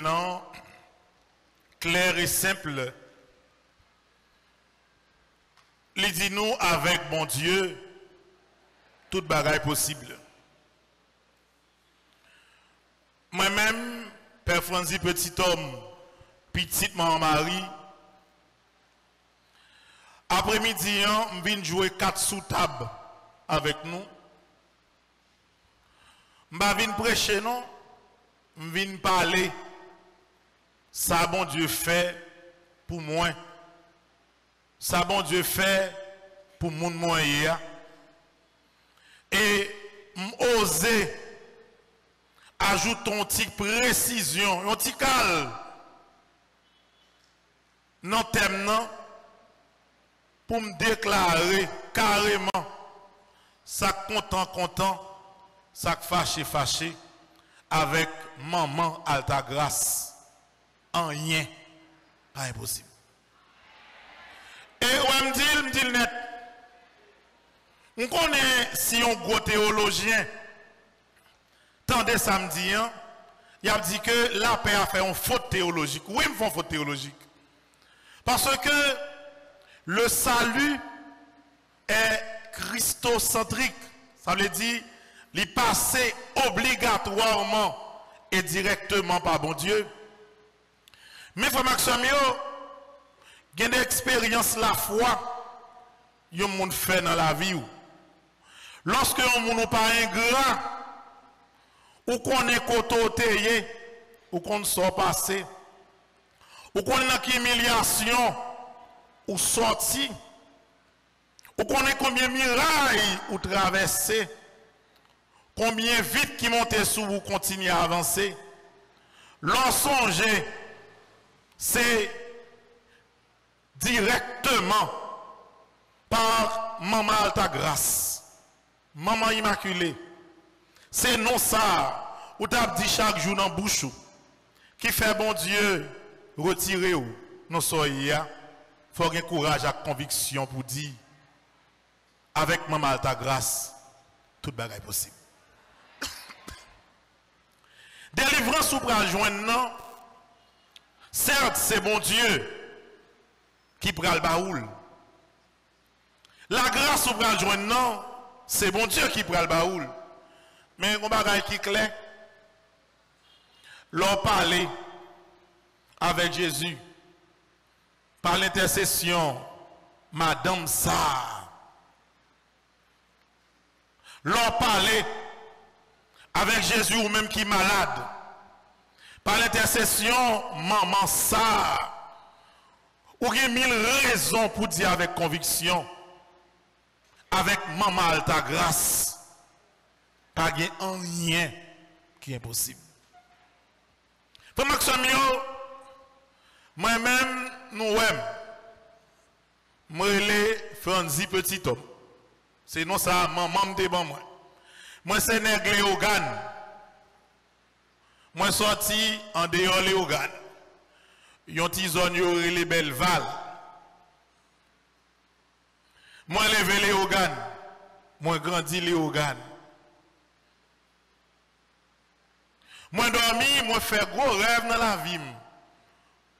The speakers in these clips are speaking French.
Non, clair et simple. Il dit nous avec bon Dieu, toute bagaille possible. Moi-même, Père Franzi, petit homme, petite maman Marie, après-midi, je viens jouer 4 sous table avec nous. Je viens prêcher, non? Je viens parler. Ça, bon Dieu fait pour moi. Ça, bon Dieu fait pour mon moyen. Et m'oser ajouter une petite précision, une petite calme dans le thème, pour me déclarer carrément ça content, ça fâché avec maman Alta Grâce. En rien, pas impossible. Et on me dit net, on connaît si on gros théologien, tendez samedi, il a dit que la paix a fait une faute théologique. Oui, ils me font faute théologique. Parce que le salut est christocentrique. Ça veut dire, il passe obligatoirement et directement par bon Dieu. Mais frère Maxime, il y a des expériences la foi, il y a des gens fait dans la vie. Lorsque on n'est pas ingrat, ou qu'on est côté, ou qu'on sort passé, ou qu'on est dans humiliation, ou sorti, ou qu'on est combien de mirailles ou traversé, combien vite qui monte sous ou continue à avancer. L'ensonge, c'est directement par Maman Alta Grâce, Maman Immaculée. C'est non ça, ou t'as dit chaque jour dans bouche, qui fait bon Dieu retirer ou non soyez. Il faut avoir courage et conviction pour dire, avec Maman Alta Grâce, toute bagaille possible. Délivrance ou pral joindre, non? Certes, c'est bon Dieu qui prend le baoul. La grâce ou pral joindre, non? C'est bon Dieu qui prend le baoul. Mais on bagaille qui est clair. L'on parler avec Jésus par l'intercession Madame Sarr. L'on parler avec Jésus ou même qui est malade. Par l'intercession Maman Sarr. Ou il y a 1000 raisons pour dire avec conviction. Avec Maman Alta Grâce. Pas de rien qui est impossible. Pour Maxime, moi-même, nous-mêmes, moi, je Franzi petit homme. C'est non ça, maman me dit bon moi. Moi, c'est Néglé Ogan. Moi, sorti en dehors les Ogan. Yon ti zone yo les belles val. Moi, levé les Ogan. Moi, grandi les Ogan. Moi, dormi, moi, faire gros rêve dans la vie.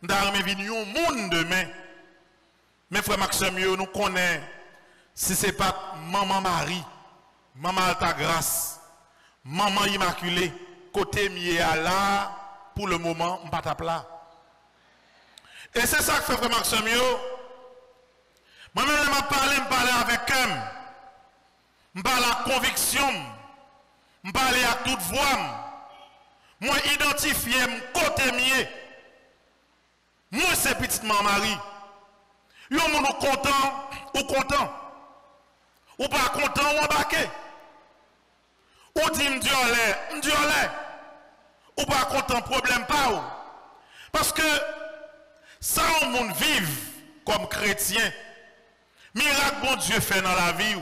M'darme vini un monde demain. Mais frère Maxime, nous connaissons, si ce n'est pas Maman Marie, Maman Alta Grâce, Maman Immaculée, côté mié à là, pour le moment, on ne pas tape là. Et c'est ça que fait frère Maxime. Moi-même, je parle avec eux. Je parle à conviction. Je parle à toute voix. Moi, identifier mon côté mié. Moi, c'est petite maman Marie. Yon moun content ou content. Ou pas content ou embarqué. Ou dit m'diolé. Ou pas content, problème pas ou. Parce que ça, on moun vive comme chrétien. Miracle bon Dieu fait dans la vie.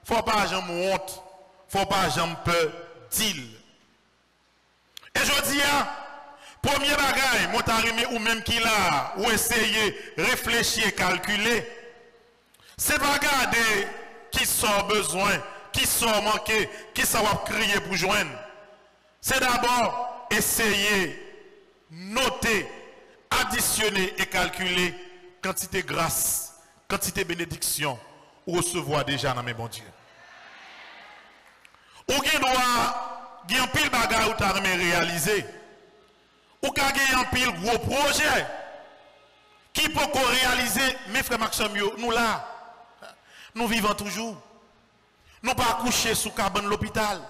Faut pas jamais honte. Faut pas jamais peur d'il. Et je dis, premier bagage, mon tarimé ou même qui l'a, ou essayer, réfléchir, calculer, c'est pas regarder qui sont besoin, qui sont manqués, qui sont crier pour joindre. C'est d'abord essayer additionner et calculer quantité grâce, quantité bénédiction, ou recevoir déjà dans mes bons Dieu. Ou qui doit gagner pile bagarre ou t'as réalisé. Ou qui gagner pile gros projet qui peut réaliser, mes frères Maxime, nous là, nous vivons toujours. Nous pas coucher sous cabane l'hôpital.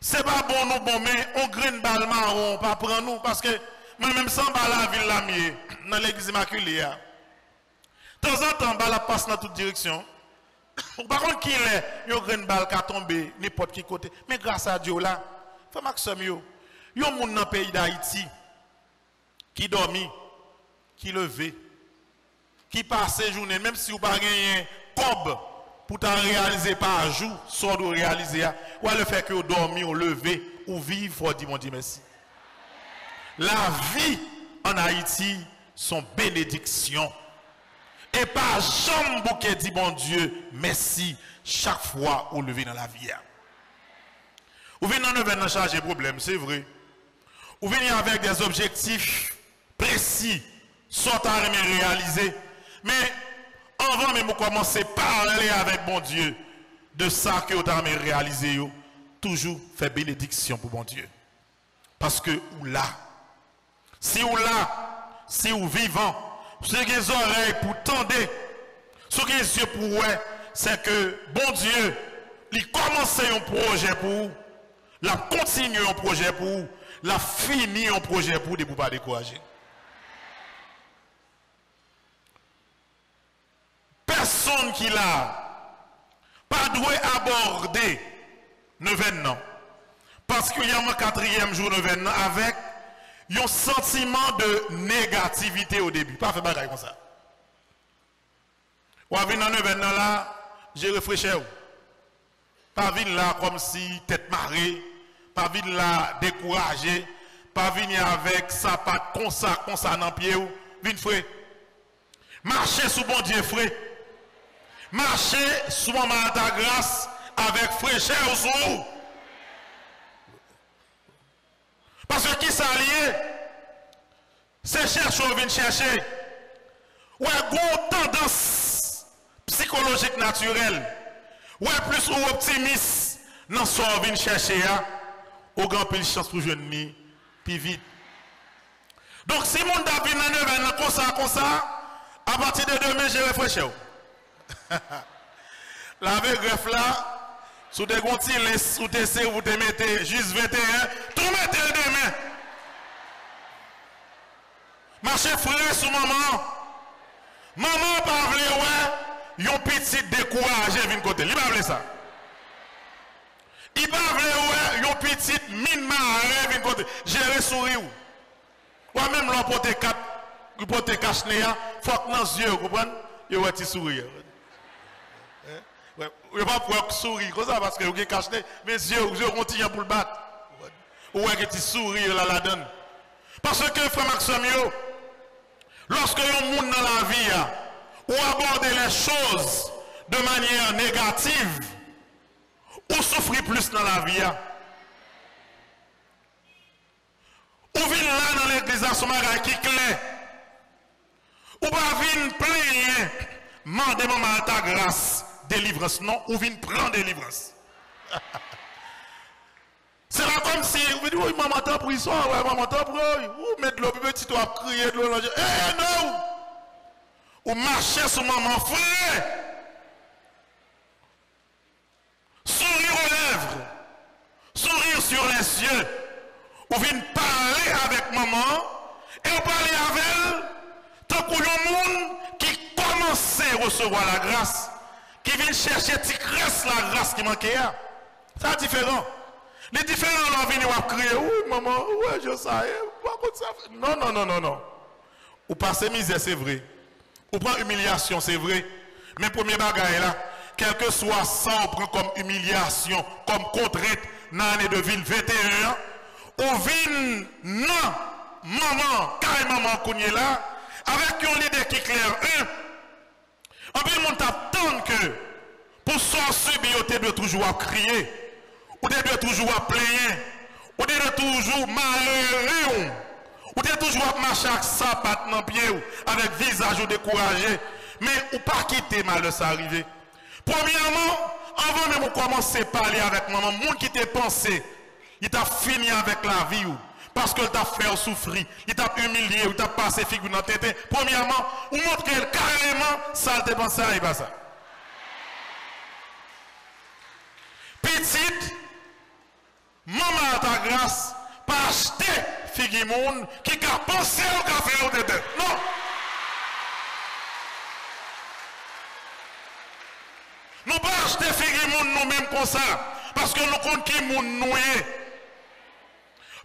C'est pas bon nous bon mais on graine balle marron pas prendre nous parce que même sans balle la ville la mieux dans l'église immaculée. De temps en temps balle passe dans toute direction. Par contre qui est yo graine balle qui tomber n'importe qui côté mais grâce à Dieu là frère Maxime yo monde dans le pays d'Haïti qui dormi qui levé qui passe journée même si vous pas gagner cob pour t'en réaliser par jour, soit de réaliser, ou le fait que vous dormez, vous levez, ou vivez, faut dire mon Dieu merci. La vie en Haïti, sont bénédictions. Et pas jamais bouquet dit bon Dieu merci chaque fois vous levez dans la vie. Vous venez dans un événement chargé problème, c'est vrai. Vous venez avec des objectifs précis, soit à réaliser, mais avant même de commencer à parler avec bon Dieu de ça que vous avez réalisé, toujours fait bénédiction pour bon Dieu. Parce que vous là, si vous là, si vous vivant, si vous avez des oreilles pour tendre, si vous avez des yeux pour voir, c'est que bon Dieu, il commence un projet pour vous, il continue un projet pour vous, il finit un projet pour vous, de ne pas décourager. Personne qui l'a pas dû aborder l'événement. Particulièrement 4e jour l'événement avec un sentiment de négativité au début. Pas fait bagaille comme ça. Ou venir dans l'événement là, j'ai réfléchi. Pas venir là comme si tête marée, pas venir là découragé, pas venir avec sa patte comme ça dans pied ou venir frais. Marcher sous bon Dieu frais. Marcher sous mon ta grâce avec fraîcheur sous vous. Parce que qui s'allie, c'est chercher ou venir chercher. Ou une tendance psychologique naturelle. Ou plus ou optimiste dans ce qu'on vient chercher. Ou grand pile chance pour jeune mi, puis vite. Donc si mon David n'a pas comme ça, à partir de demain, je réfléchis. La greffe là, sous des gontilles, sous des C, vous te mettez juste 21, tout mettez le demain. Marchez frère sous maman. Maman parle, ouais, yon petit découragé vient côté. Il parle ça. Il parle, ouais, yon petit mine marre vient côté. Gérer sourire. Ou même l'emporter 4, l'emporter cache-nez, faut que dans les yeux, vous comprenez? Yon va petit sourire. Je ne vais pas pouvoir sourire comme ça parce que vous avez caché mes yeux continuent pour le battre. Ou est-ce que tu souris la donne? Parce que, frère Maxime, lorsque vous monde dans la vie, ou abordez les choses de manière négative, ou souffrez plus dans la vie. Ou venez là dans l'église à son magasin qui est clair. Ou pas venir plaindre, mandez maman ta grâce. Délivrance, non, ou vient prendre délivrance. C'est là comme si, vous dites, oui, maman t'as pris ça, ouais, maman t'as pris, ou mettre l'eau, petit, tu vas crier de l'eau, eh non! Ou marcher sur maman, frère! Sourire aux lèvres, sourire sur les yeux, ou vient parler avec maman, et on parler avec elle, tant qu'il y a un monde qui commence à recevoir la grâce. Qui vient chercher la grâce qui manquait. C'est différent. Les différents là viennent crier, oui maman, ouais je sais, non. Ou passer misère c'est vrai. Ou prendre humiliation c'est vrai. Mais premier bagaille là, quel que soit ça, on prend comme humiliation, comme contrainte dans l'année de ville 21, on vient non, maman, carrément maman qu'on est là, avec un leader qui est clair, en plus, on t'attend que pour sortir, on doit toujours crier, on doit toujours plaindre, on doit toujours malheureux, on doit toujours soit marcher avec ça, pat dans pied, avec visage ou découragé, mais ou pas quitter malheur ça arrivé. Premièrement, avant même de commencer à parler avec maman, monde qui t'a pensé, il t'a fini avec la vie, parce que t'a fait souffrir, il t'a humilié, il t'a passé figure dans la tête. Premièrement, ou montrer carrément, ça t'a pensé à pas ça. Petite, maman à ta grâce, pas acheter figure monde qui a pensé au café au tête. Non. Nous ne pouvons pas acheter figure nous-mêmes comme ça. Parce que nous comptons qui nous noyer.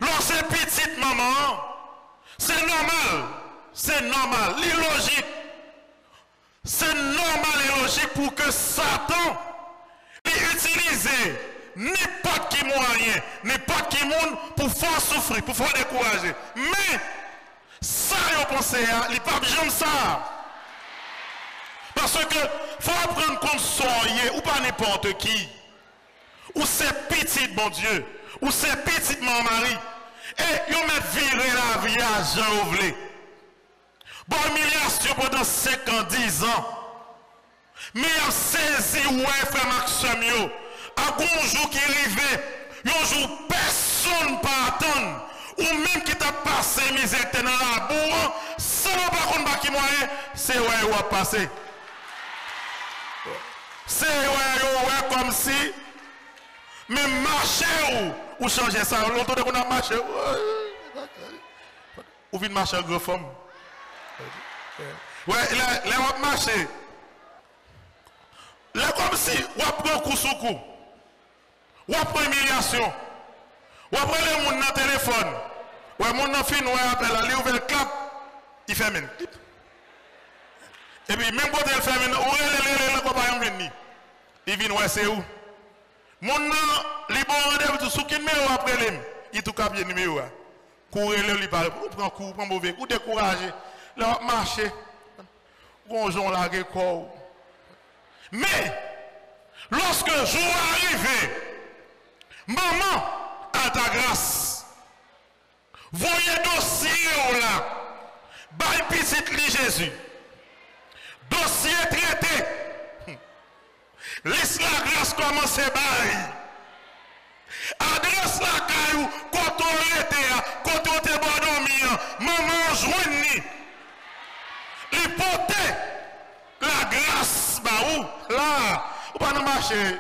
Lorsque c'est petite maman, c'est normal. C'est normal. L'illogique. C'est normal et logique pour que Satan utilise n'importe qui moyen, n'importe qui monde pour faire souffrir, pour faire décourager. Mais, ça, vous pensez, il n'y a pas besoin de ça. Parce que faut prendre compte soyez ou pas n'importe qui. Ou c'est petit bon Dieu. Ou c'est petit mon mari. Et ils mettent virer la vie à Jean Ouvelé. Bon humiliation pendant 5 ans, 10 ans. Mais ils ont saisi ouais frère Maxime. À un jour qui arrivait, un jour personne ne peut attendre. Ou même qui t'a passé misère dans la boue, sans pas qu'on qui moyen, c'est ouais ou a passé. C'est ouais comme si même marcher ou changer ça. Longtemps qu'on a marché ou vient marcher gros forme. Ouais, là on marcher. Là comme si on prend coup sous coup. On prend humiliation. On prend les gens dans le téléphone. Ouais, mon enfant ouais appelle là, il ouvre le cap, il fait même clip. Et puis, même quand il fait, il vient, ouais, c'est où? Mon nom, il bon rendez-vous, sous quel numéro après lui? Il tout cap bien numéro. Courir, il parle, prend coup, prend mauvais coup, découragé. Là, marcher. Bonjour, la récolte. Mais, lorsque le jour arrive, maman, à ta grâce, voyez dossier là, bail petit Jésus. Dossier traité. Laisse la grâce commencer bail. Adresse la caillou, quand on était, quand on était bon dormir, maman joigne. Il portait la grâce, bah où? Là, ou pas nous marcher.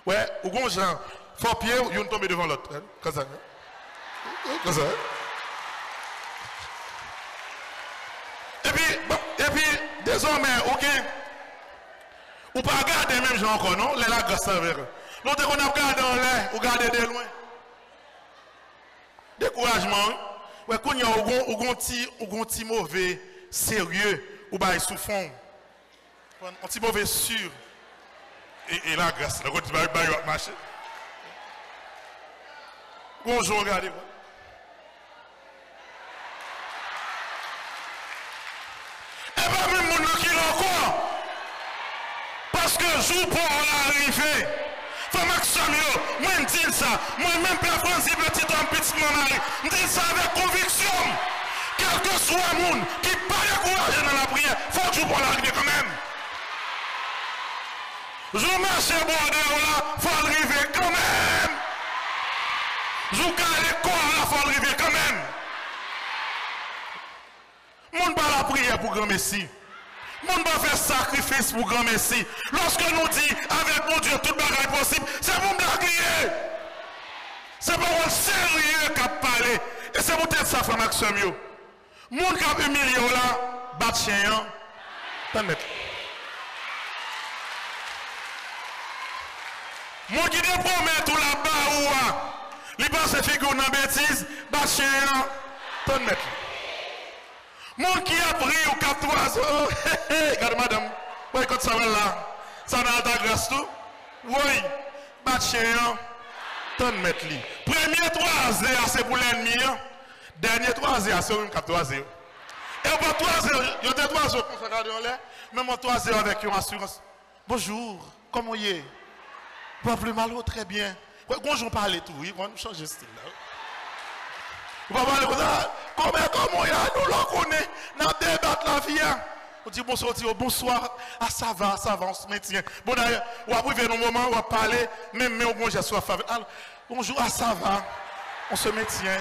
Ouais, ou bon gens, faut pied, ils tomber devant l'autre. Comme ça. Comme ça. Et puis, désormais, ok, ou pas regarder même gens encore, non? Les la grâce avec eux. L'autre qu'on a regardé en l'air, ou regarder de loin. Découragement, oui. Ouais, quand il y a un petit mauvais, sérieux, ou bah, sous fond. Un petit mauvais sûr. Et la grâce, le petit va marcher. Bonjour, regardez. Parce que jour pour l'arrivée, faut Maxime, moi je dis ça, moi-même Père Francis, petit homme, petit mon mari, je dis ça avec conviction. Quel que soit le monde qui n'a pas découragé dans la prière, il faut que jour pour l'arrivée quand même. Je marche au bord là, il faut arriver quand même. Je garde corps là, il faut arriver quand même. Monde pas la prière pour grand Messie. Monde va faire sacrifice pour grand Messie. Lorsque nous dit avec mon Dieu tout bagage possible, c'est pour me crier. C'est pour un sérieux qui a parlé. Et c'est peut-être ça, frère Maxime. Monde qui a humilié là, bat chien. T'en Monde qui te promet tout là-bas ou il pense figure dans bêtise, bat chien. T'en mets. Mon qui a pris au 4 oiseaux. Regarde madame. Oui, quand ça va là. Ça n'a pas de grâce tout. Oui. Bat chien. T'en mettre li. Premier 3-0, c'est pour l'ennemi. Dernier 3-0, c'est un 4-0. Et pour 3-0, il y a des 3-0 qu'on se regarde en l'air. Même en 3-0 avec une assurance. Bonjour. Comment vous êtes? Pas plus mal, très bien. Bonjour, parlez tout. Oui, on va changer ce style là. Vous pouvez parler comme ça. comment y a nous l'on connaît, dans débat la vie. On dit bonsoir, ah ça va, on se maintient. Bon d'ailleurs, on va arriver dans un moment, on va parler, même au bon geste, bonjour, ah ça va, on se maintient.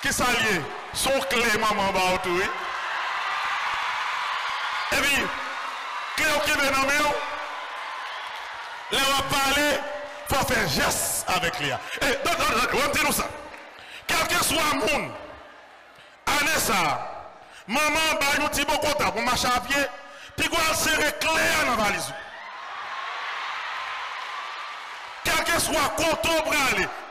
Qu'est-ce que ça lié? Son clé, maman, bah, autour. Et puis, clé qui vient dans le maison, là on va parler, il faut faire geste avec Léa. Et on va dire ça. Quel que soit le monde, année ça. Maman, bah, nous dit bon content pour marcher à pied, puis quoi, serrer clair dans la valise. Quel que soit côté au bras,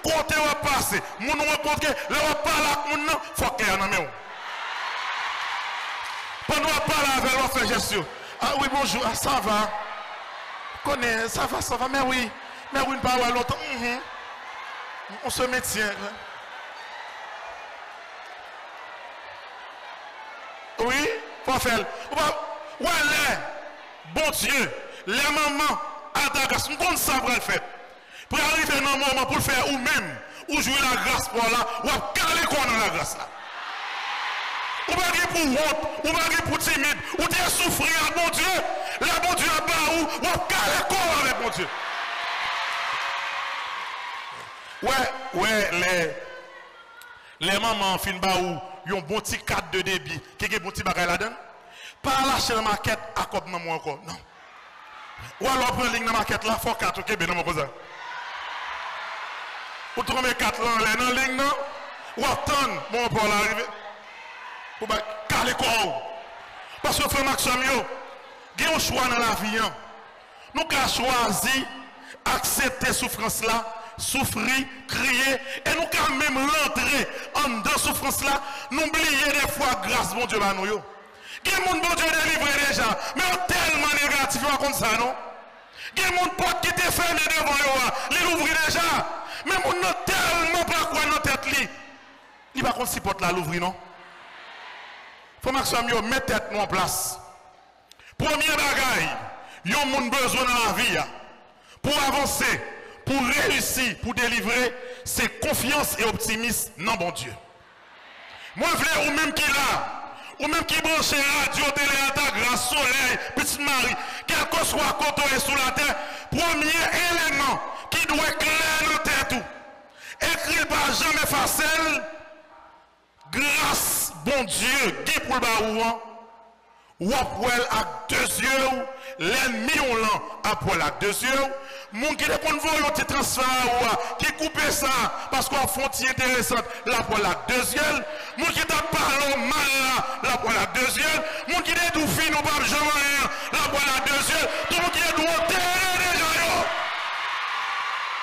côté va passer, mon nom va compter, le va parler avec mon nom, il faut clair dans la main. Pendant qu'on parle avec elle, on fait gestion. Ah oui, bonjour, ah, ça va. Connais, ça va, mais oui, ne pas avoir longtemps. On se maintient. Oui, faut faire. Ouais, bon Dieu, les mamans à ta grâce, nous comptons ça pour le faire. Pour arriver dans un moment pour le faire ou même, ou jouer la grâce pour là, ou caler quoi dans la grâce là. Ou pas pour honte, ou pas pour timide, ou t'es souffrir à mon Dieu, là mon Dieu a pas ou caler quoi avec mon Dieu. Ouais, les mamans fin ba ou yon bon petit cadre de débit, qui est bon petit bagay là-dedans. Pas lâcher la maquette à cop nan moi encore. Non. Ou alors prendre ligne dans la maquette là, faut 4 OK ben non comme ça. Ou trouver 4 là dans ligne non. Ou attendre mon pour l'arriver. Pour caler quoi. Parce que frère Maxime yo, gen un choix dans la vie. Nous avons choisi accepter souffrance là. Souffrir, crier, et nous quand même rentrer en dans souffrance là, nous oublier des fois grâce mon Dieu à nous. Il y a des gens bon Dieu délivré déjà, mais tellement négatif comme ça non. Il y a des gens qui étaient fermés devant eux, ils l'ouvrent déjà, mais nous n'avons tellement pas quoi dans tête li. Il va qu'on si porte là l'ouvrir non. Faut Maxime yo mettre tête nous en place. Premier bagaille, yon moun besoin dans la vie pour avancer. Pour réussir, pour délivrer, c'est confiance et optimisme non bon Dieu. Moi, je voulais, ou même qui là, ou même qui branche radio, télé, à ta grâce, soleil, petite Marie, quel que soit côté et sous la terre, premier élément qui doit être clair dans terre tout. Écrit pas jamais facile, grâce, bon Dieu, qui pour le barouan, ou après avec 2 yeux, l'ennemi on l'a après avec 2 yeux, mon qui est qu'on voit un transfert qui coupe ça parce qu'on font intéressante la pour la deuxième mon qui t'a parlé mal la pour la deuxième mon qui est tout fin ou pas jamais rien la pour la deuxième tout le monde qui est doit déjà yo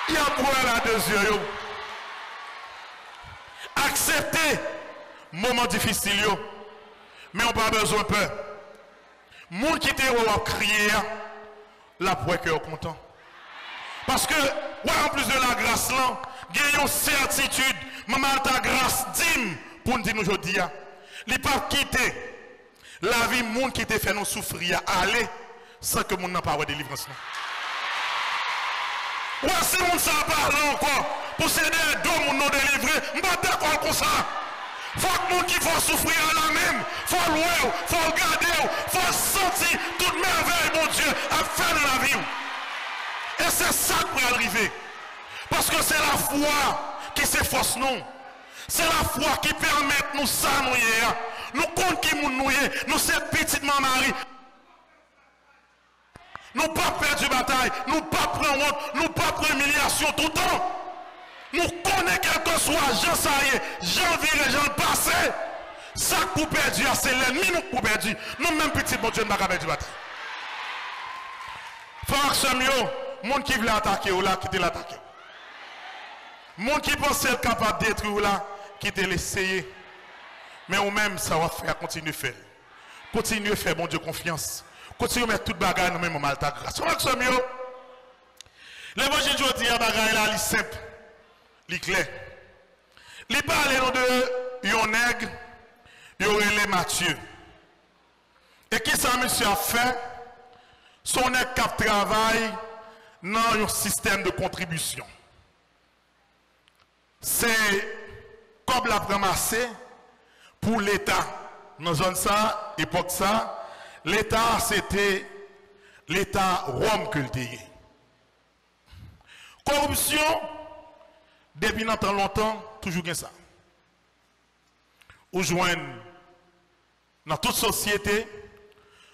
il y a pour la deuxième accepter moment difficile yo mais on pas besoin de peur mon qui te crier la pour que content. Parce que, ouais, en plus de la grâce là, il y a une certitude, maman ta grâce dîme pour nous dire aujourd'hui, il ne pas quitter la vie monde qui te fait nous souffrir, aller sans que monde n'a pas de délivrance. Ouais, si monde ça parle encore, pour s'aider à deux monde non délivré, je ne suis pas d'accord comme ça. Faut que monde qui faut souffrir à la même, faut louer, faut regarder, faut sentir toute merveille, mon Dieu, à faire de la vie. Et c'est ça qui peut arriver. Parce que c'est la foi qui s'efforce nous. C'est la foi qui permet nous ça nous compte qui nous nous c'est petite Marie. Nous pas perdu bataille, nous pas prendre honte, nous pas prendre humiliation tout le temps. Nous connaissons quel que soit Jean Saïe, Jean Viré, Jean Passé. Ça pour perdu, c'est l'ennemi nous pour perdu. Nous même petit bon Dieu nous pas perdu bataille. Frère Samuel, monde qui veut attaquer ou là, qui te l'attaquer. Monde qui pense être capable de détruire ou là, qui te l'essayer. Mais ou même, ça va faire, continuer à faire. Continuer à faire, bon Dieu, confiance. Continuer à mettre toute bagarre, nous même, mal ta grâce. Frère Samuel, l'évangile de Dieu, la bagarre là, il est simple, il est clair. Il parle de yon nègre, yon relé Matthieu. Et qui ça, monsieur, a fait? Son nègre qui travaille dans un système de contribution. C'est comme la ramassé, pour l'État. Dans la zone ça, époque ça, l'État c'était l'État Rome cultivé. Corruption, depuis longtemps, toujours comme ça. Ou joignent dans toute société,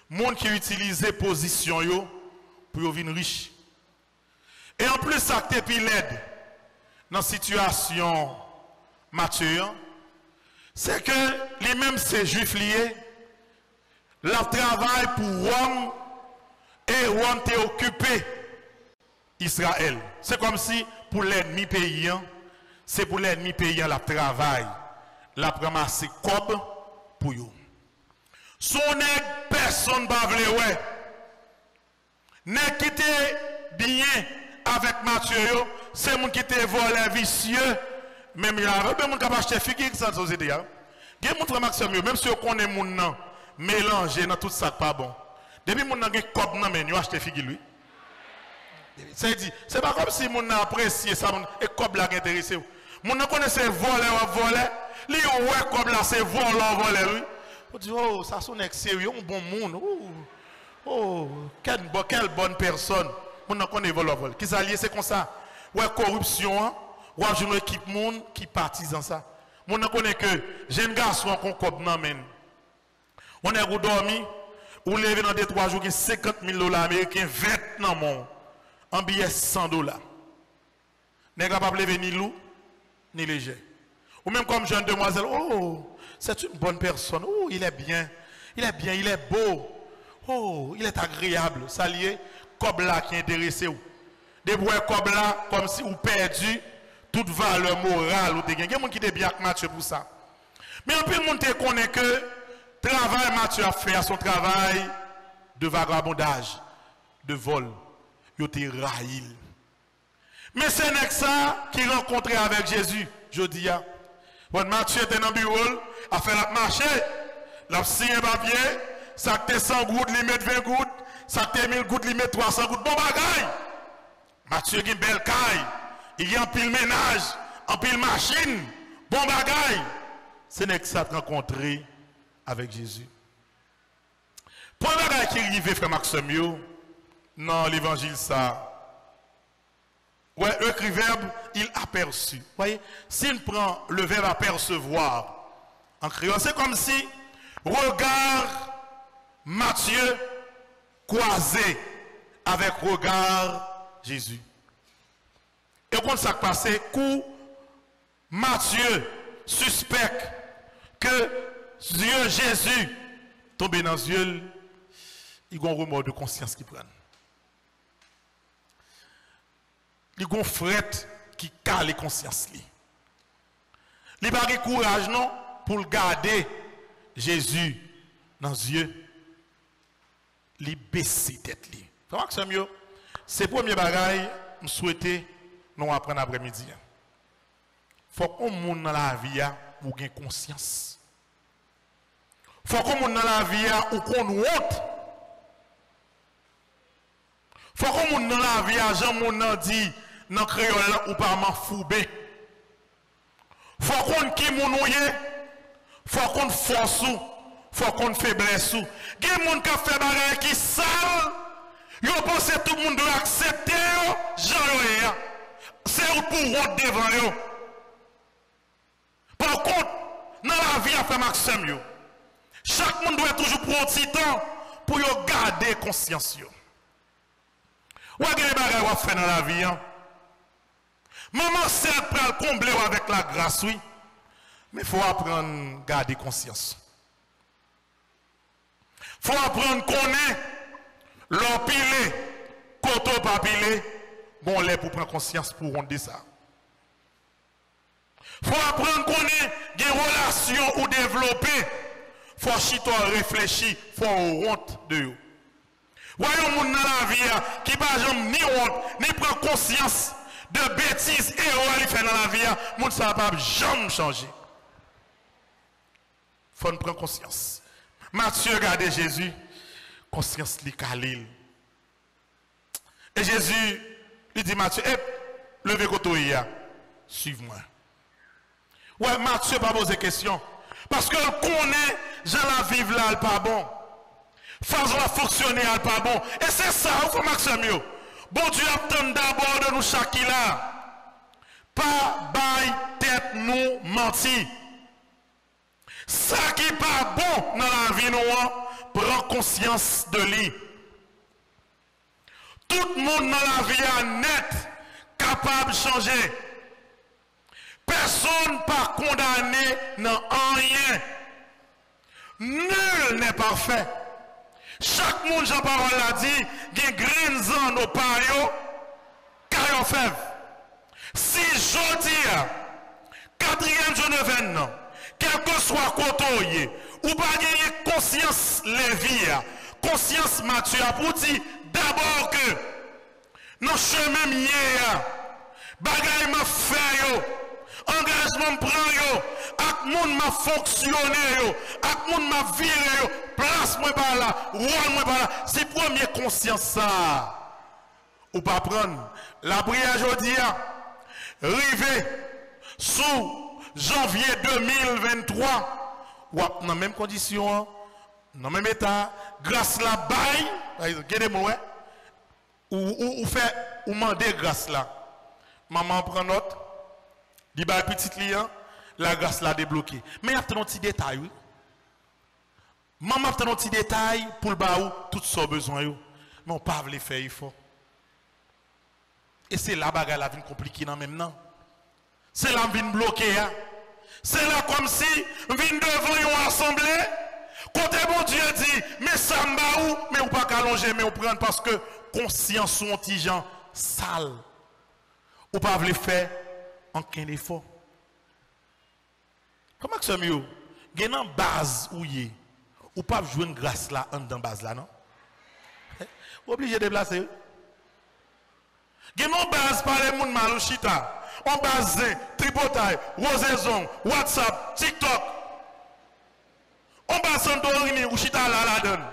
monde qui utilise position yo pour devenir riche. Et en plus, ça te puis l'aide dans la situation mature, c'est que les mêmes ces juifs liés, leur travail pour Rome et Rome t'est occupé Israël. C'est comme si pour l'ennemi paysan, c'est pour l'ennemi paysan la travail, la ramasser cob pour eux. Son nèg personne pas vle ouais. Nèg qui était bien avec Mathieu, c'est moun qui était volé vicieux, même il y a même moun qui acheter figue dans société là. Gen moun frère Maxime même si on connaît moun nan mélanger dans tout ça pas bon. Depuis moun nan gen cob nan men yo acheter figue lui. C'est dit, c'est pas comme si moun nan apprécier ça et cob la intéressé. Moun nan connaît c'est voler, li ouais cob là c'est voler lui. On dit, oh, ça sonne sérieux, un bon monde. Oh, quelle bonne personne. On ne connaît pas vol. Qui s'allie, c'est comme ça. Ouais, corruption, ouais, j'ai une équipe monde qui partisan ça. On ne connaît que jeune garçon qu'on cob nan men. On est dormi, ou levé dans des 3 jours, 50 000 $ américains, 20 dans mon. En billet 100 $. N'est pas lever ni loup, ni léger. Ou même comme jeune demoiselle, oh, c'est une bonne personne. Oh, il est bien, il est beau. Oh, il est agréable. Ça lié, Kobla qui est intéressé. Des bois Kobla, comme si vous perdu toute valeur morale. Il y a des gens qui sont bien avec Mathieu pour ça. Mais un peu de monde connaît que le travail Mathieu a fait, son travail de vagabondage, de vol. Il était raïl. Mais c'est ça qui rencontré avec Jésus, je dis. Bon, Mathieu était dans le bureau, a fait la marché, l'a signé un papier, ça coûte 100 gouttes, il met 20 gouttes, ça coûte 1000 gouttes, il met 300 gouttes. Bon bagaille! Mathieu a une belle caille, il y a un pile ménage, un pile machine, bon bagaille. C'est n'est que ça rencontré avec Jésus. Pour le bagaille qui arrive, frère Maxime, dans l'évangile, ça. Ouais, le verbe, il aperçut. Vous voyez, s'il prend le verbe apercevoir en créole, c'est comme si regard Matthieu croisé avec regard Jésus. Et quand ça passe, coup Matthieu suspecte que Dieu Jésus tombe dans les yeux, il y a un remords de conscience qui prend. Il y a un fret qui cale les consciences. Il n'y a pas de courage non, pour garder Jésus dans les yeux. Il baisse tête. C'est le premier bagage que je souhaite nous apprendre après-midi. Il faut qu'on monde dans la vie où ait conscience. Il faut qu'on monde dans la vie où qu'on honte. Il faut qu'on monde dans la vie Jean mon dit dans créole ou pas m'en foubé. Il faut qu'on qui mon ouye. Il faut qu'on force ou. Il faut qu'on faiblesse ou. Il y a des gens qui fait des choses qui sale. Yo pense que tout le monde doit accepter Jean. C'est pour honte devant eux. Par contre, dans la vie à faire Maxime, chaque monde doit toujours prendre un petit temps pour garder conscience. Ou est-ce que les bagages qu'on fait dans la vie? Maman, c'est pour le combler avec la grâce, oui. Mais il faut apprendre à garder conscience. Il faut apprendre à connaître l'empilé, koto pas pilé, bon, l'air pour prendre conscience pour rendre ça. Il faut apprendre à connaître des relations ou développer. Il faut chiter, réfléchir, il faut honte de eux. Voyons moun dans la vie qui pas jamais ni honte, ni prend conscience de bêtises et il fait dans la vie, moun ça pas jamais changer. Faut prendre conscience. Matthieu regardait Jésus, conscience li kalil. Et Jésus lui dit Matthieu, levez koto ya, suive-moi. Ouais, Matthieu pas posé question. Parce que connaît, j'en la vivre là, elle pas bon. Façon à fonctionner, elle pas bon. Et c'est ça, il faut Maxime. Bon Dieu attend d'abord de nous chaque là. Pas bail tête nous mentir. Ça qui n'est pas bon dans la vie, nous, prend conscience de lui. Tout le monde dans la vie est net, capable de changer. Personne pas condamné dans rien. Nul n'est parfait. Chaque monde, Jean-Parole l'a dit, il y a grains en nos paillots, caillons fèvre. Si je dis, 4e jour de 20 ans, quel que soit côté, ou pas gagner conscience lévie, conscience mature, pour dire d'abord que nos chemins mieux, bagaille m'a fait, engagement prend yo, ak moun m'a fonctionné yo, ak moun m'a viré yo, place moi par là, rôle moi par là, c'est premier conscience ça. Ou pas prendre la prière aujourd'hui, rivé sous janvier 2023, ou dans la même condition, dans le même état, grâce la baille, regardez moi, ou fait, ou mandez grâce là. Maman prend note. Dit bah petit client, la grâce l'a débloqué. Mais il y a un petit détail, oui. Maman a un petit détail pour le baou, tout son besoin. Mais on ne peut pas le faire, il faut. Et c'est là que la vie compliquée dans même temps. C'est là que la vie bloquée. C'est là comme si on vient devant une assemblée. Côté bon Dieu dit, mais ça m'baou, mais on ne peut pas allonger, mais on prend parce que conscience sont petits gens sales. On ne peut pas le faire. En qu'un effort. Comment que c'est mieux? Il y a une base où il y a. Ou pas jouer une grâce là, en dans base là, non? Obligé de déplacer. Il y a une base par les gens malouchita. On base tripotaille, rosaison, WhatsApp, TikTok. On base Santorini ou chita là la donne.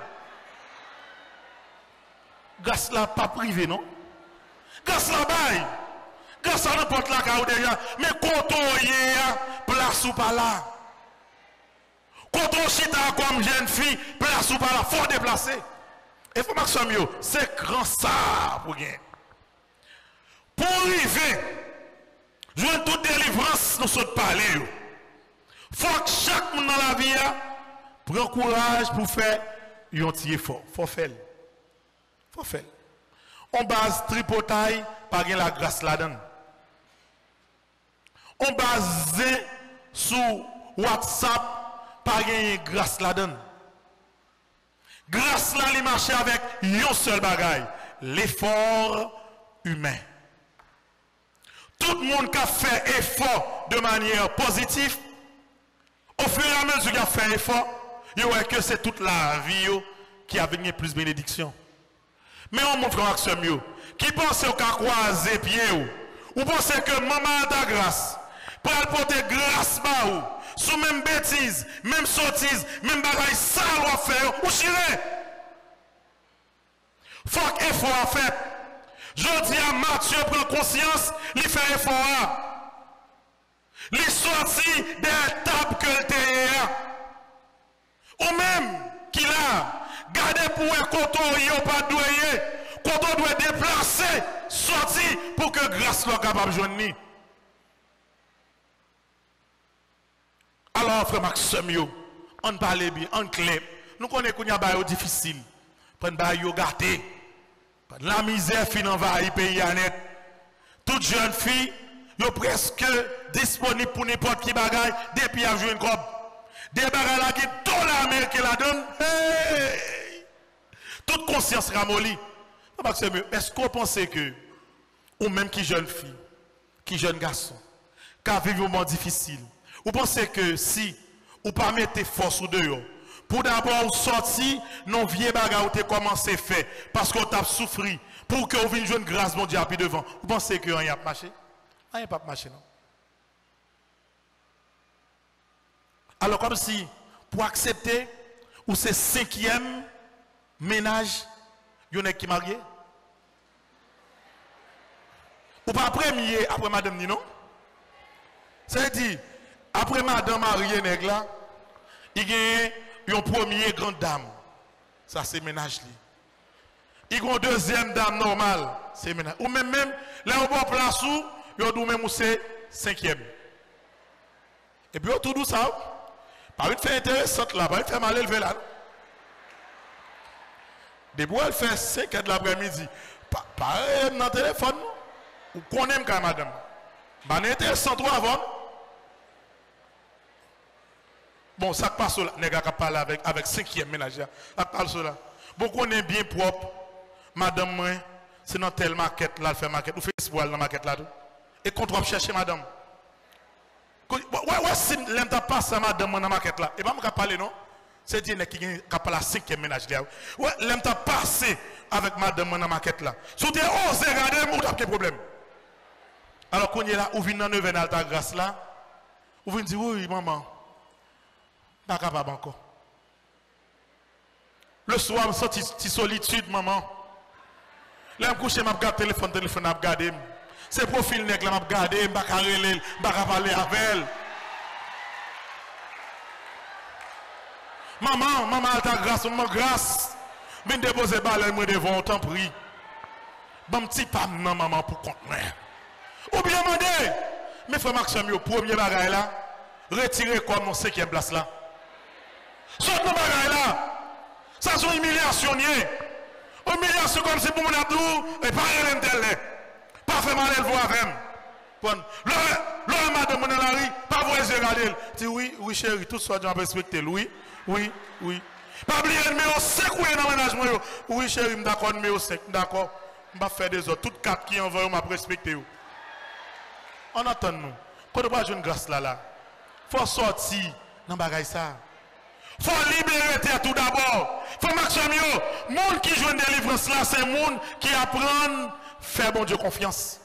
Grâce là pas privé, non? Grâce là bail. Grâce à n'importe la cas déjà, mais quand on y est, place ou pas là. Quand on chita comme jeune fille, place ou pas là, faut déplacer. Et faut Maxime, c'est grand ça pour gagner. Pour arriver, jouer toute délivrance, nous sommes parler. Faut que chaque monde dans la vie prenne courage pour faire un petit effort. Faut faire. Faut faire. On base tripotaille par la grâce là-dedans. On base sur WhatsApp par grâce là-dedans. Grâce là, il marche avec un seul bagaille, l'effort humain. Tout le monde qui a fait effort de manière positive, au fur et à mesure qu'il a fait effort, il voit que c'est toute la vie qui a venu plus bénédiction. Mais on montre un action mieux. Qui pense qu'à croiser pied ou pense que maman a ta grâce pour porter grâce par ou sous même bêtise, même sottise, même bagaille sale à faire ou chiré. Faut qu'effort à faire. Je dis à Mathieu prend conscience, il fait effort. Il sortit des tables que le terre. Ou même qu'il a gardé pour un coton, il n'a pas doué. Quand on doit déplacer, sortir pour que grâce soit capable de joindre. Alors, frère Maxime, on parle bien, on clé. Nous connaissons qu'il y a des choses difficiles. Prendre des choses gâtées. La misère finit envahir le pays net. Toute jeune fille, est presque disponible pour n'importe qui bagaille depuis à jouer une robe. Des bagailles là qui dans la mer qui la donne. Hey! Toute conscience ramollie. Est-ce qu'on pense que, ou même qui jeune fille, qui jeune garçon, qui a vécu un moment difficile, vous pensez que si, ou pas mettre force ou dehors, pour d'abord sortir, non vieux bagarre ou te commencé faire, parce qu'on t'a souffert, pour que vous veniez jouer une grâce mon Dieu devant, vous pensez que rien n'a pas marché? Rien n'a pas marché, non? Alors comme si, pour accepter, ou c'est 5e ménage, il y en a qui marié? Ou pas premier après madame ni non? Ça veut dire, après madame mariée, nègre là, Il y a une première grande dame. Ça, c'est ménage. Il y a une deuxième dame normale. C'est ménage. Ou même, là, on va place où, il y a même c'est cinquième. Et puis, tout ça, pas de faire intéressante là, pas de faire mal élevé là. Des bois, elle fait 5 heures de l'après-midi. Pas dans le téléphone, ou qu'on aime quand madame. Bah, intéressant toi avant. Bon, ça passe là. Les gars qui parlent avec cinquième ménagère. Ça passe là. Beaucoup on est bien propre. Madame, moi, c'est dans telle maquette là, elle fait maquette. Ou fait espoir dans la maquette là. Et qu'on doit chercher madame. Ouais, si l'aime ta passe à madame dans la maquette là. Et pas me parler non. C'est dire qui a pas la cinquième ménage là. Ouais, l'aime ta passé avec madame dans la maquette là. Si tu es osé regarder, ou t'as quel problème. Alors qu'on est là, ou vient dans 9 ans ta grâce là. Ou vient dire oui maman. Pas capable encore. Le soir, je sors de solitude, maman. Là, je couche, je regarde téléphone, je regarde. C'est profil nègre, je regarde, je ne pas parler avec elle. Maman, ta grâce, maman, grâce. Viens déposer balle, moi devant, on t'en prie. Bon petit pas, maman, pour compte. Ou bien demander, mes frères Maxime, au premier bagage là, retirez quoi mon 5e place là. Saute nos bagages là. Ça c'est une humiliation. Humiliation comme si pour mon abdou et pas rien tel. Pas fait mal elle voit avec. Le madame dans la rue, pas voir les regarder. Dit oui, chérie, tout soit bien respecté. Oui. Pas oublier mais on sait quoi dans ménagement. Oui chérie, d'accord, mais on sait, d'accord. On va faire des autres. Toutes 4 qui envoient m'a respecté. On attend nous. Quand on va jouer une grâce là. Faut sortir dans bagaille ça. Faut libérer terre tout d'abord. Faut Maxime yo, monde qui joue une délivrance là, c'est monde qui apprend à faire bon Dieu confiance.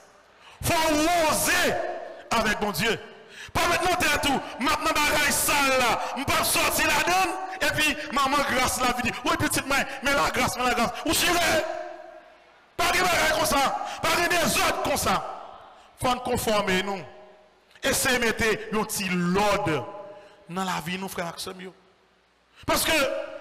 Faut oser avec bon Dieu. Pas maintenant terre tout, maintenant bagaille sale là, on peut sortir la donne et puis maman grâce là dit oui petite main, mais la grâce. Ou chérie. Pas de bagaille comme ça, pas de des autres comme ça. Faut nous conformer nous. Essayez de mettre un petit l'ordre dans la vie nous frères Maxime yo. Parce que,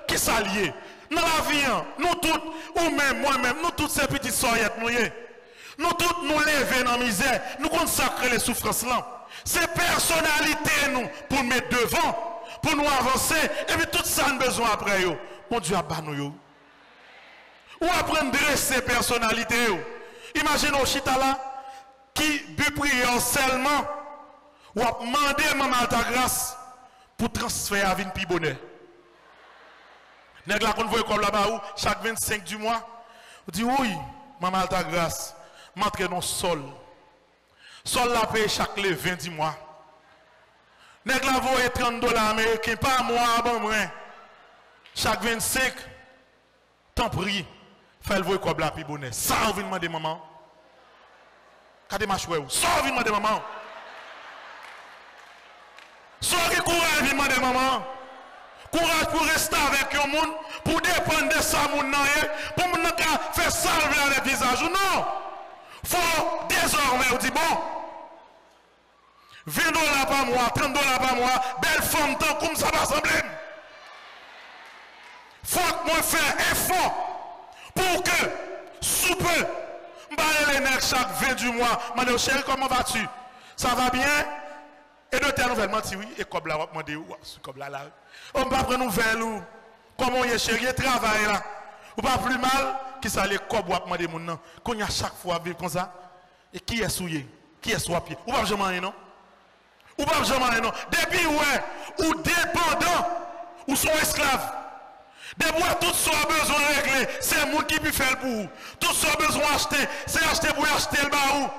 qui s'allie? Dans la vie, nous toutes, ou même moi-même, nous toutes ces petites soyettes, nous toutes nous lever dans la misère, nous consacrer les souffrances là. C'est personnalité nous, pour nous mettre devant, pour nous avancer, et puis tout ça nous besoin après. Mon Dieu, à nous. Ou apprendre à dresser personnalité. Imaginez au chita là, qui peut prier seulement, ou à demander maman ta grâce pour transférer à vie une bonheur. Nèg la qu'on voit comme là-bas où chaque 25 du mois, on dit oui, maman ta grâce, m'entre dans sol. Sol la paye chaque le 20 du mois. Nèg la voit $30 américains par mois bon moi. Chaque 25 t'en prie, fait le voir comme la pi bonnet. Ça on vient demander maman. Kade ma choué ou, ça on vient demander maman. Ça qui courage vient demander maman. Courage pour rester avec un monde, pour dépendre de ça, pour ne faire salver le visage. Non! Faut désormais, on dit bon, $20 par mois, $30 par mois, belle femme, tant comme ça va sembler. Faut que moi faire effort pour que, sous peu, je vais chaque 20 du mois. Madame chérie, comment vas-tu? Ça va bien? Et de tes nouvelles, dit oui, et comme là, on va demander où, comme là. On ne va pas prendre nouvelles ou comment on est chéri, travail là. Ou pas plus mal, qui ça les cob ou demander mon nom. Qu'on y a chaque fois vivre comme ça. Et qui est souillé? Qui est soipié? Ou pas jamais non? Ou pas jamais non? Depuis ouais, ou dépendant, ou sont esclaves. Depuis tout ce qu'on a besoin de régler, c'est le monde qui peut faire pour vous. Tout ce qu'on a besoin d'acheter, c'est acheter pour acheter le barou.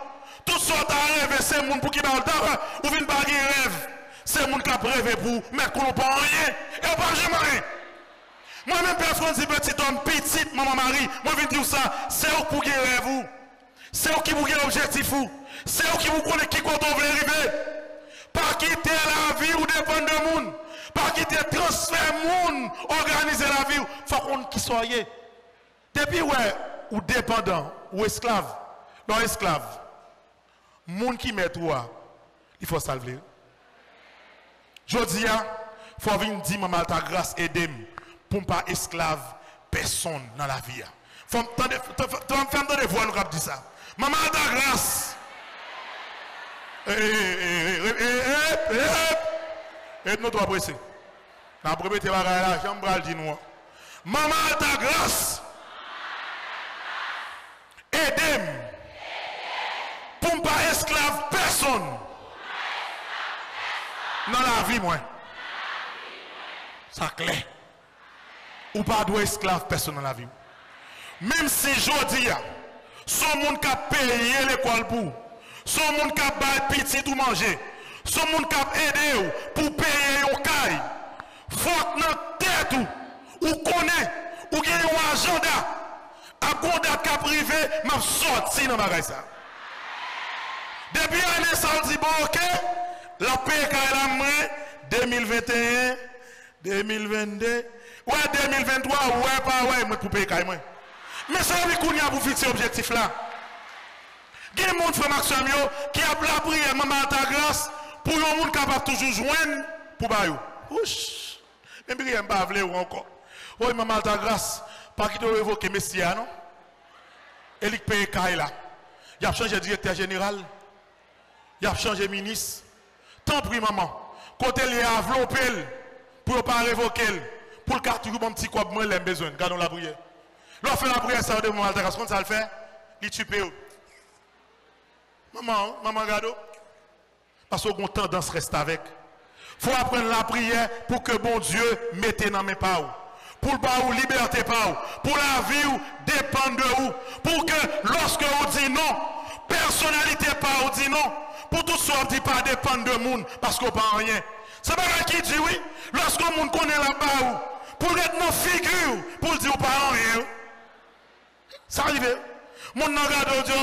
Tout ce qu'on a rêvé, c'est le monde pour qui va le ou vient pas rêve. C'est le monde qui a rêvé pour mettre qu'on n'a pas rien. Et on pas jamais rien. Moi-même, Père Francis, petit homme, petite, maman Marie, moi, je viens dire ça, c'est eux pour gagner vous. C'est eux qui vous gagnent l'objectif. C'est eux qui vous connaissent qui compte on veut arriver. Pas quitter la vie ou dépendre de monde. Pas quitter transfert monde, organiser la vie. Il faut qu'on qui soyez. Depuis, ouais, ou dépendant, ou esclave. Non, esclave. Monde qui met toi, il faut salver. Je dis, il faut venir dire maman ta grâce aide-moi pour ne pas esclave personne dans la vie. Faut m'entendre des voix nous cap dit ça. Maman ta grâce. Et nous doit presser. La première te bagaille là, j'aime le dire nous. Maman ta grâce. Aide-moi pour ne pas esclave personne dans la vie moi. Ça clair. Ou pas doit esclave personne dans la vie. Même si je dis, son monde qui a payé l'école pour, son monde qui a baillé petit tout manger, son monde qui a aidé pour payer au caille, faut que dans tête ou connaît, ou gagne un agenda, à quoi date qui a privé, m'a sorti dans ma ça. Depuis l'année, ça dit bon, ok, la paix qu'elle a amené, 2021, 2022, ouais, 2023, ouais, pas ouais, moi, pour payer quand même. Mais c'est lui qu'on a pour fixer l'objectif là. Il y a des gens, frère Maxime, qui a la prière, maman ta grâce, pour les gens capable toujours joindre pour bailler. Ouch! Même si je ne sais pas ou encore. Oui, maman ta grâce, pas qu'il doit évoquer Messia, non? Et il paye Kaila là. Il a changé directeur général. Il a changé ministre. Tant pis, maman. Côté il a enveloppé pour ne pas révoquer. Pour le cas, toujours mon petit corps, moi, il a besoin. Gardons la prière. Lorsque fait la prière, ça va de maman ta grâce. Quand ça le fait, il tue. Maman, regarde. Parce qu'on a tendance à rester avec. Il faut apprendre la prière pour que bon Dieu mette dans mes pas. Pour la liberté pas. Pour la vie dépend de vous. Pour que lorsque on dit non, personnalité pas, on dit non. Pour tout ça, on dit pas dépendre de monde parce qu'on pas rien. C'est pas qui dit oui. Lorsqu'on monde connaît là-bas, pour être nos figures, pour dire pas rien. Ça arrive. Mon nom regarde Dieu,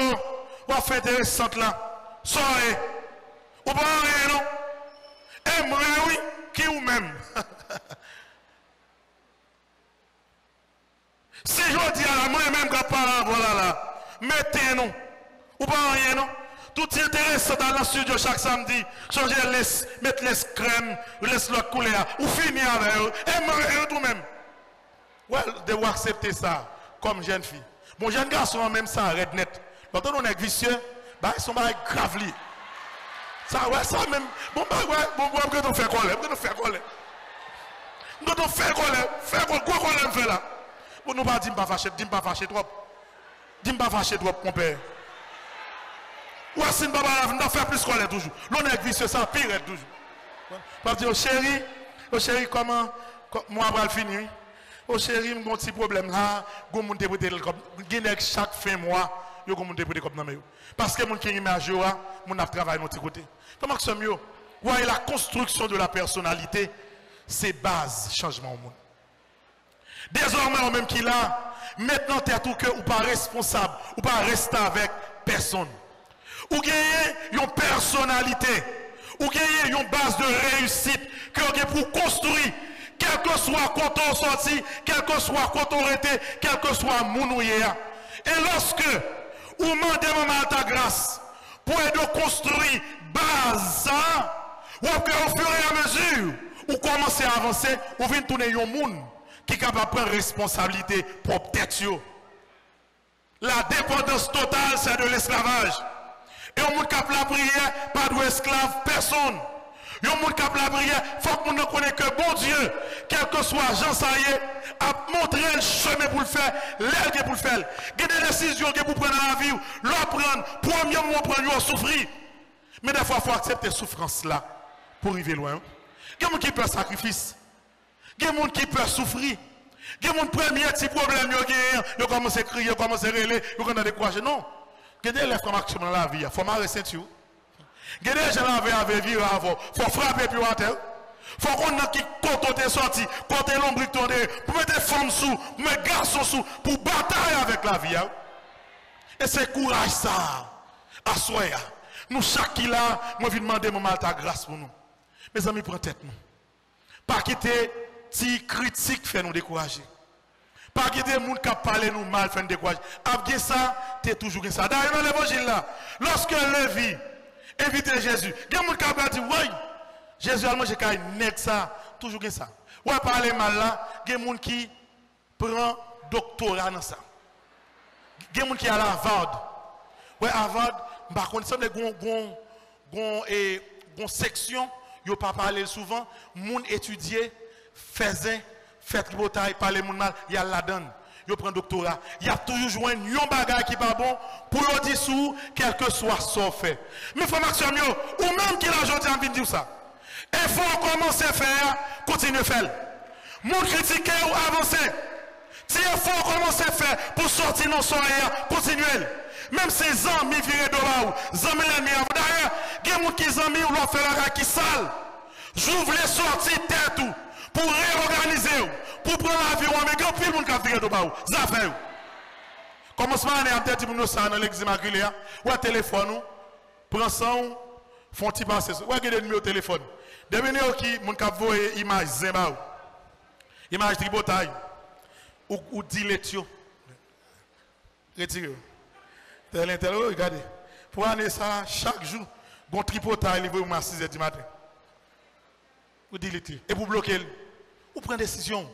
on va faire intéressante là. Soirée. Ou pas rien non. Et moi oui, qui ou même. Si je dis à la moi-même que parent, voilà là, mettez-nous. Ou pas rien non. Tout est intéressant dans le studio chaque samedi. Changer laisse, mettre les crème, laisse l'autre couleur. Ou finir avec eux. Et moi tout même. Ouais, devoir accepter ça comme jeune fille. Mon jeune garçon, même ça, arrête net. Quand on est vicieux, bah, ils sont grave li. Ça, ouais, ça même. Bon, bah, ouais, bon, que tu fais quoi là? Que tu fais quoi là? Que tu fais quoi là? Fais quoi là, fait là? Bon, nous pas dire pas fâché, dis pas fâché trop. Dis pas fâché trop, mon père. Ouais, si nous pas faire plus quoi là toujours. L'on est vicieux, ça pire toujours. Pas dire, oh chéri, comment, moi, je vais finir. Oh chéri, j'ai un petit problème là. Je vais interpréter le cop. Chaque fin mois, je vais interpréter comme ça. Parce que mon qui est à jour, mon a travaillé de notre côté. Comment que c'est mieux? Ouais, la construction de la personnalité, c'est base changement au monde. Désormais, on même qui là, maintenant, tu as tout que ou pas responsable, ou pas rester avec personne. Ou gagner une personnalité, ou gagner une base de réussite que vous pour construire. Quel que soit quand on sorti, quel que soit quand on était, quel que soit mon. Et lorsque vous demandez maman ta grâce pour aider à construire base, ou que au fur et à mesure, vous commencez à avancer, vous venez tourner un monde qui est capable de prendre responsabilité pour tête. La dépendance totale, c'est de l'esclavage. Et on monde qui a la prière, pas d'esclave, personne. Et on monde qui a la prière, il faut que nous connaissions que bon Dieu, quel que soit Jean Saillé, a montré le chemin pour le faire, l'aile pour le faire. Il y a des décisions que vous prenez dans la vie, l'on prendre, premièrement, prendre, souffrir. Mais des fois, il faut accepter la souffrance là pour arriver loin. Il y a des gens qui peuvent sacrifice. Il y a des gens qui peuvent souffrir. Il y a des gens qui premier petit problème, ils commencent à crier, ils commencent à râler, ils commencent à décourager. Non. Il y a des élèves comme action dans la vie. Il faut marrer ceinture. Il y a des gens qui avaient vie avant. Il faut frapper puis à terre. Il faut qu'on ait qui quand on est sorti, quand on est l'ombrique tourné, pour mettre des femmes sous, pour mettre des garçons sous, pour batailler avec la vie. Et c'est courage ça. À soi. Nous, chaque qui là, moi, je vais demander maman ta grâce pour nous. Mes amis, prenez tête nous. Pas quitter si critique fait nous décourager. Pas quitter les gens qui parlent nous mal fait nous décourager. Après ça, tu es toujours ça. D'ailleurs, dans l'évangile là, lorsque Lévi invite Jésus, il y a des gens qui ont dit, oui, Jésus a mangé un nègre ça toujours ça. Ouais, parler mal là, il y a des gens qui prennent doctorat dans ça. Il y a des gens qui sont à Harvard. Ouais, Harvard, par contre, ça, une section, ils ne pas parler souvent, les gens étudier, faisaient, fait le bataille, parler mal, il y a la donne. Ils prennent doctorat. Il y a toujours joué un bagage qui n'est pas bon pour le dissoudre, quel que soit son fait. Mais frère Maxime, ou même qui l'a aujourd'hui envie de dire ça. Il faut commencer à faire, continuer à faire. Mon critiquer ou avancer. Si il faut commencer à faire pour sortir dans son air, continuer. Même si les amis virent de là, les amis l'ennemi. D'ailleurs, il y a des gens qui amis ou faire la qui sale. J'ouvre les sorties tête pour réorganiser, pour prendre l'avion, mais il y a plus de gens qui virent de là. Ça fait. Commencement à dire que nous sommes dans l'église immaculée, ou à téléphone, prends ça, font petit passer. Ou à des numéros au téléphone. Des numéros qui, mon cap voit image, zéba, image tribotaille, ou diletio. Retirez. Regardez. Pour aller ça, chaque jour, bon tripotaille, il va à 6h du matin. Ou diletio. Et pour bloquer, ou prendre décision.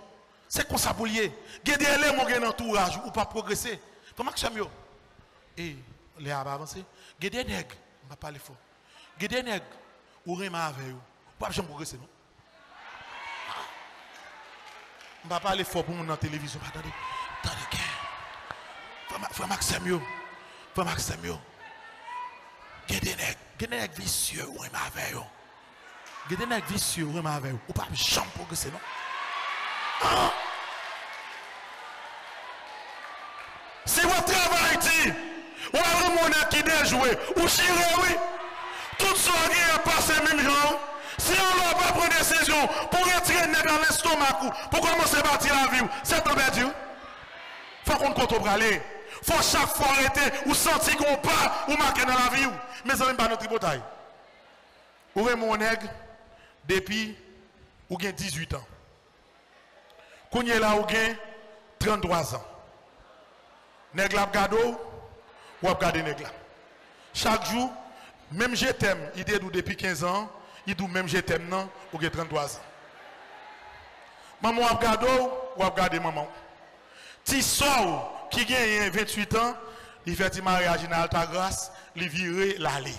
C'est comme ça pour lier. Gardez les mon entourage, ou pas progresser. Comment que j'aime? Et les a avancé. Gardez les nègres, on va parler fort. Gardez les nègres, ou remet avec eux. Pas jamais progresser, non? On va parler fort pour nous dans la télévision. Attendez, frère Maxime, frère Maxime, gardez les nègres vicieux, ou remet avec eux. Gardez les nègres vicieux, ou remet avec eux. Ou pas jamais progresser, non? Ah! Si vous travaillez, ou avez mon qui déjoué, ou chiré, oui, tout ça est passé même genre. Si on n'a pas pris décision pour retirer dans l'estomac, pour commencer à bâtir la vie, c'est un perdu. Il faut qu'on compte pour aller. Il faut chaque fois arrêter ou sentir qu'on part ou marquer dans la vie. Mais ça n'est pas notre bataille. Ou est mon nègre depuis ou gain 18 ans. Quand il est là, ou gain 33 ans. Nègre la gado ou ap gade nègre la. Chaque jour, même je t'aime, il dit depuis 15 ans, il dit même je t'aime non, ou 33 ans. Maman ap gado ou ap gade maman. Ti sort qui gagne 28 ans, il fait un mariage dans Altagrace, il vire l'aller.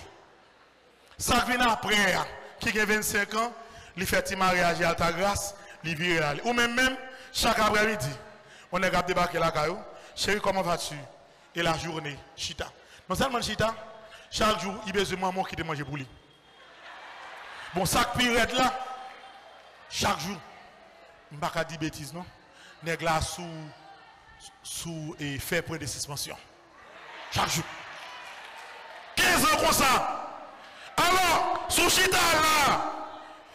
Ça vient après, qui gagne 25 ans, il fait un mariage à Altagrace, il vire l'aller. Ou même, chaque après-midi, on est débarqué la caillou. Chérie, comment vas-tu? Et la journée, chita. Non seulement chita, chaque jour, il y a besoin de maman qui te mange pour lui. Bon, ça pirate là, chaque jour, je ne vais pas dire bêtises, non? Nèg là sous et fait point de suspension. Chaque jour. 15 ans comme ça. Alors, sous chita là,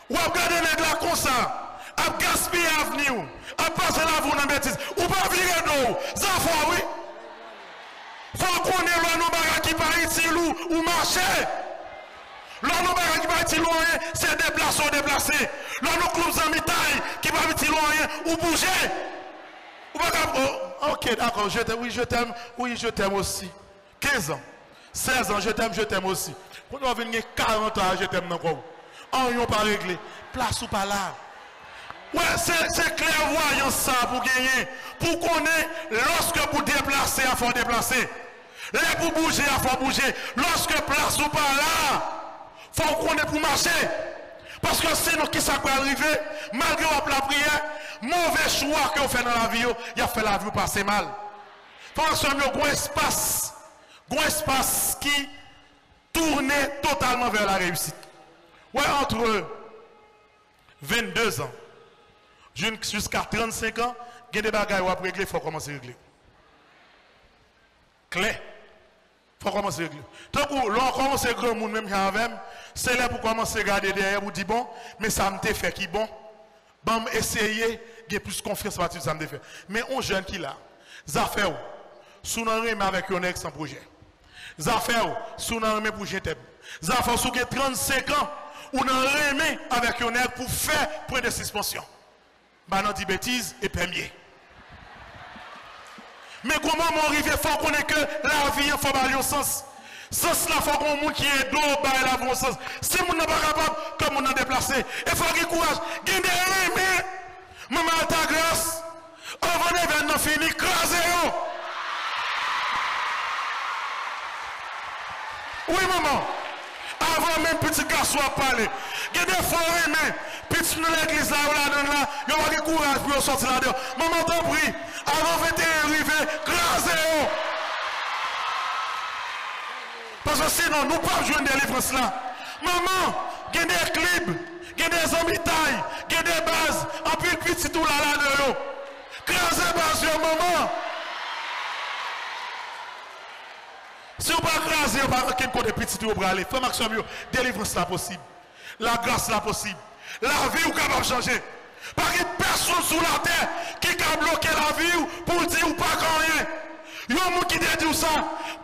ou à regarder nèg là comme ça. À gaspiller l'avenir, à passer la vie dans la bêtise, ou pas virer d'eau, ça faut, oui. Faut qu'on ait l'on bagarre qui part ici ou marcher. L'on bagarre qui part ici loin, c'est déplacer. L'on club en mitaille qui part ici loin, ou bouger. Ou pas oh, ok, d'accord, oui, je t'aime aussi. 15 ans, 16 ans, je t'aime aussi. Quand on va venir 40 ans, je t'aime encore. On n'y a pas réglé. Place ou pas là. Ouais, c'est clairvoyant ça pour gagner. Pour qu'on ait, lorsque pour déplacer, il faut déplacer. Là, pour bouger, il faut bouger. Lorsque place ou pas là, il faut qu'on ait pour marcher. Parce que sinon, qui ça peut arriver, malgré la prière, mauvais choix qu'on fait dans la vie, il a fait la vie passer mal. Parce que il y a un espace qui tourne totalement vers la réussite. Ouais, entre 22 ans jusqu'à 35 ans, il y a des bagages à régler, il faut commencer à régler. Clair. Il faut commencer à régler. Tant que l'on commence à régler, même c'est là pour commencer à regarder derrière, vous dire bon, mais ça me fait qui bon. Bon, essayer, j'ai plus confiance par ça me fait. Mais on jeune qui là, ça fait où? Sous un avec un ex sans projet. Ça fait où? Sous un remède pour jeter. Ça fait sous 35 ans, on a remède avec un ex pour faire point de suspension. Bah non, dit bêtises et premier. Mais comment on arrive, il faut qu'on ait que la vie, il faut avoir un sens. Sens là, il faut qu'on qui est dos, la bon sens. Si on n'est pas capable, comme on a déplacé, il faut qu'il courage. Gardez mais maman ta grâce. Avant l'événement fini, crasez-vous. Oui, maman. Avant même petit garçon à parler. Il y a des fois, mais petit dans l'église là, il y a pas de courage pour sortir là-dedans. Maman, t'en prie. Avant 21 arrivé, crasez-vous. Parce que sinon, nous ne pouvons pas jouer une délivrance là. Maman, il y a des clips, il y a des embitailles, il y a des bases. En plus, petit tout là de l'eau. Crasez base, maman. Si vous ne pouvez pas craser, vous ne pouvez pas côté petit tout pour aller. Frère Maxime, délivrance là possible. La grâce là possible. La vie vous capable de changer. Pas que personne sur la terre qui a bloqué la vie pour dire ou pas quand rien. Il y a un monde qui dit ça,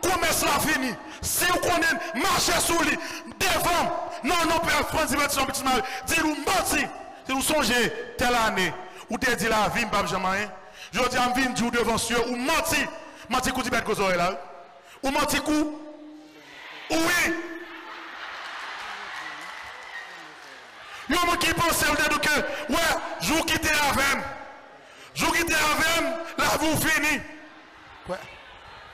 commerce la fini. Si vous connaissez, marchez sur lui, devant. Non, Père Francis, son petit mari, dis-nous menti. Si vous songez telle année, ou te dit la vie, pas jamais. Je dis à me dire devant Dieu, ou menti. Menti coup de bête que vous là. Ou menti coup. Oui. Il y a un monde qui pense que, ouais, je vous quitte avec. Je vous quitte avec, là vous finissez.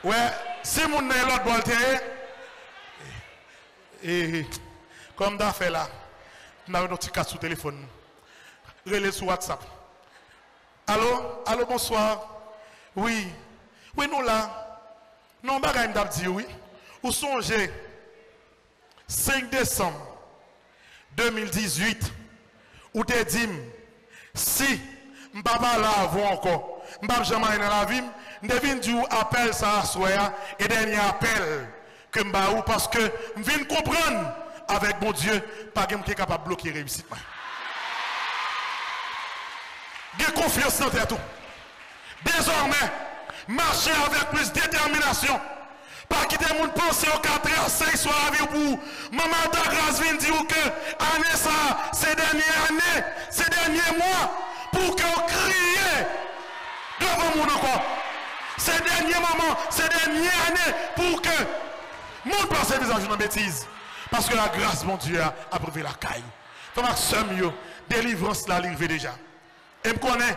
Ouais, si mon n'est l'autre voltaire, et comme d'affaire fait là, nous avons notre cas sur téléphone. Relais sur WhatsApp. Allô, bonsoir. Oui, nous là. Non, je vais dire oui. Vous songez, 5 décembre 2018, où tu dit, si je ne vais pas là avant encore, je ne vais jamais dans la vie, je viens du appel ça soya et dernier appel que je vais parce que je viens comprendre avec mon Dieu, pas que je suis capable de bloquer la réussite. J'ai confiance dans tout. Désormais, marcher avec plus de détermination. Pas quitter les gens penser au 4 à 5 soirs à vie pour maman ta grâce vient dire que année ça, ces dernières années, ces derniers mois, pour que vous criez devant mon encore. Ces derniers moments, ces dernières années, pour que mon passe des agents de bêtises. Parce que la grâce, mon Dieu, a approuvé la caille. Thomas Samuel, délivrance là, arrivé déjà. Et me connaît,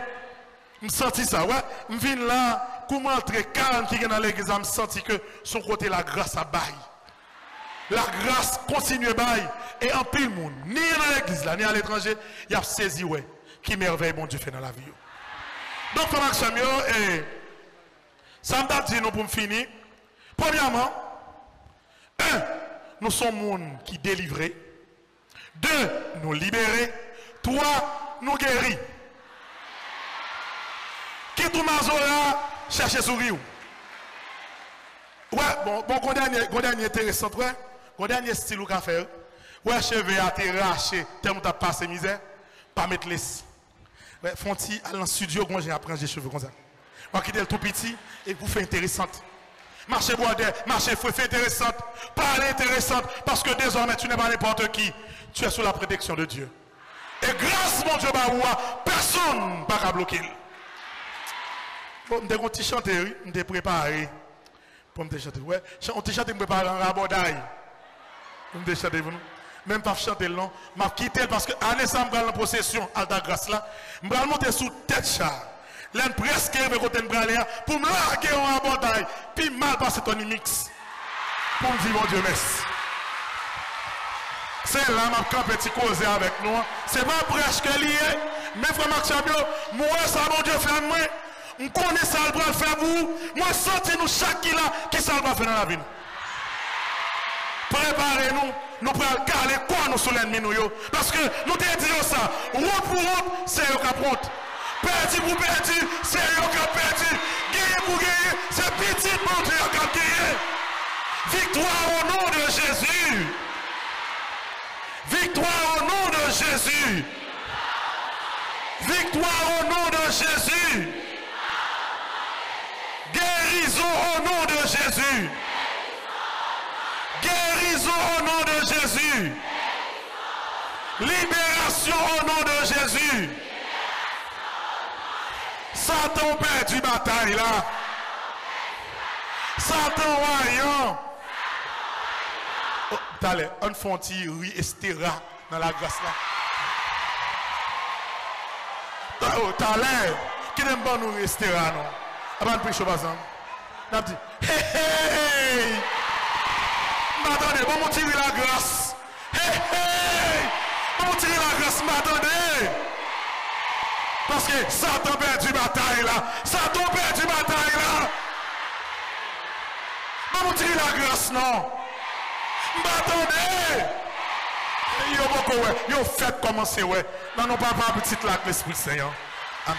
me senti ça, ouais. Me viens là, comment entrer calme qui est dans l'église, me senti que son côté la grâce a bail. La grâce continue à bail. Et en pile monde, ni dans l'église là, ni à l'étranger, il y a saisi, ouais, qui merveille mon Dieu fait dans la vie. Donc, Thomas Samuel, et ça m'a dit nous pour me finir. Premièrement, 1, nous sommes monde qui délivrés. 2, nous libérer. 3, nous guérir. Qui tout mazora chercher sourire. Ouais, bon, dernier intéressant, ouais. Dernier style ou faire. Ouais, cheveux à te racher, tellement t'as passé misère, pas mettre les. Ouais, font-ils aller dans le studio, quand j'ai appris des cheveux comme ça. On va quitter le tout petit et vous faites intéressante. Marchez boisdère, marchez fouet, fait intéressante. Parlez intéressante, parce que désormais tu n'es pas n'importe qui. Tu es sous la protection de Dieu. Et grâce, mon Dieu, personne ne va bloquer. Bon, je vais chanter, je vais préparer. Pour me chanter. Ouais, on te chante, je me prépare en rabodaille. Je me chanter, même pas chanter le nom. Je vais quitter parce que année ça, je vais en possession à ta grâce là. Je vais monter sous tête chat. L'un presque me côté de braléa pour me larguer en rabodaille. Puis mal passer ton mix. Pour me dire, mon Dieu, merci. C'est là, ma petit causer avec nous. C'est pas presque lié. Mais frère Maxabio, moi, ça, mon Dieu, fait moi. On connaît ça, le doit faire vous. Moi, sentez-nous chaque qui ça va faire dans la vie. Préparez-nous. Nous prenons caler quoi nous sur l'ennemi nous. Parce que nous te disons ça. Route pour route, c'est eux qui prônent. Perdu pour perdu, c'est eux qui ont perdu. Gagné pour gagner, c'est petit mon Dieu qui a gagné. Victoire au nom de Jésus. Victoire au nom de Jésus. Victoire au nom de Jésus. Guérison au nom de Jésus. Guérison au nom de Jésus. Libération au nom de Jésus. Satan perd du bataille là. Satan voyant. T'allez, on fait un petit riz estera dans la grâce là. T'allez, qui n'aime pas nous estera non? Avant de prêcher au bazar. On dit, hey hey! M'attendez, bon, tirer la grâce. Hey hey! Bon, tirer la grâce, m'attendez! Parce que Satan perd du bataille là. Satan perd du bataille là. Bon, tirer la grâce, non? M'attendez! Yo, beaucoup, ouais. Yo, faites commencer, ouais. Non, non, pas petit là, l'Esprit Saint. Amen.